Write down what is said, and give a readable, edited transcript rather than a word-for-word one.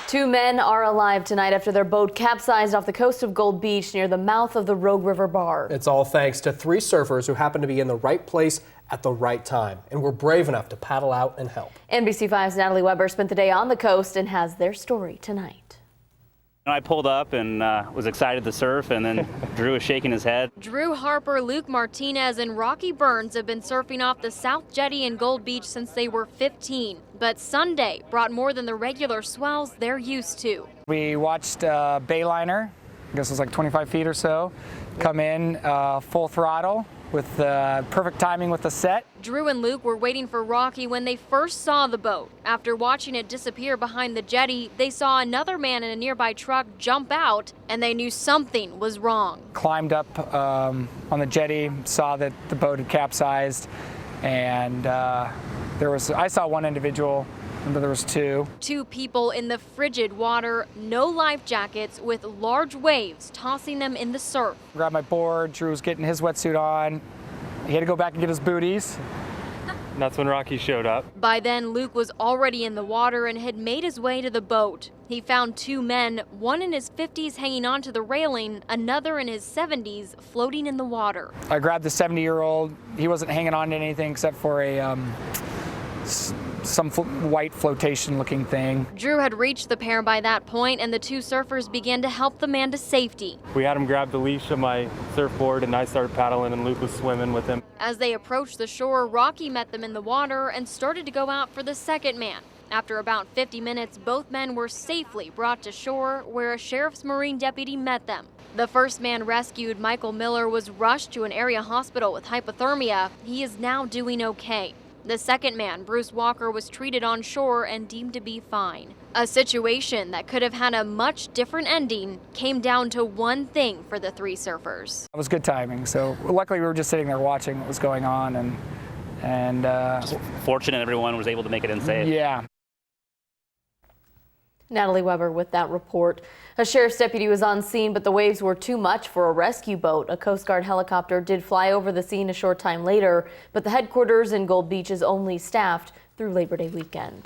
Two men are alive tonight after their boat capsized off the coast of Gold Beach near the mouth of the Rogue River Bar. It's all thanks to three surfers who happened to be in the right place at the right time and were brave enough to paddle out and help. NBC5's Natalie Weber spent the day on the coast and has their story tonight. I pulled up and was excited to surf, and then Drew was shaking his head. Drew Harper, Luke Martinez, and Rocky Burns have been surfing off the South Jetty in Gold Beach since they were 15. But Sunday brought more than the regular swells they're used to. We watched a bayliner, I guess it was like 25 feet or so, come in full throttle with perfect timing with the set. Drew and Luke were waiting for Rocky when they first saw the boat. After watching it disappear behind the jetty, they saw another man in a nearby truck jump out, and they knew something was wrong. Climbed up on the jetty, saw that the boat had capsized, and I saw one individual, but there was two. Two people in the frigid water, no life jackets, with large waves tossing them in the surf. Grabbed my board, Drew was getting his wetsuit on. He had to go back and get his booties. And that's when Rocky showed up. By then, Luke was already in the water and had made his way to the boat. He found two men, one in his 50s hanging onto the railing, another in his 70s floating in the water. I grabbed the 70-year-old. He wasn't hanging on to anything except for some white flotation-looking thing. Drew had reached the pair by that point, and the two surfers began to help the man to safety. We had him grab the leash of my surfboard, and I started paddling, and Luke was swimming with him. As they approached the shore, Rocky met them in the water and started to go out for the second man. After about 50 minutes, both men were safely brought to shore, where a sheriff's Marine deputy met them. The first man rescued, Michael Miller, was rushed to an area hospital with hypothermia. He is now doing okay. The second man, Bruce Walker, was treated on shore and deemed to be fine. A situation that could have had a much different ending came down to one thing for the three surfers. It was good timing, so luckily we were just sitting there watching what was going on, and Just fortunate everyone was able to make it in safe. Yeah. Natalie Weber with that report. A sheriff's deputy was on scene, but the waves were too much for a rescue boat. A Coast Guard helicopter did fly over the scene a short time later, but the headquarters in Gold Beach is only staffed through Labor Day weekend.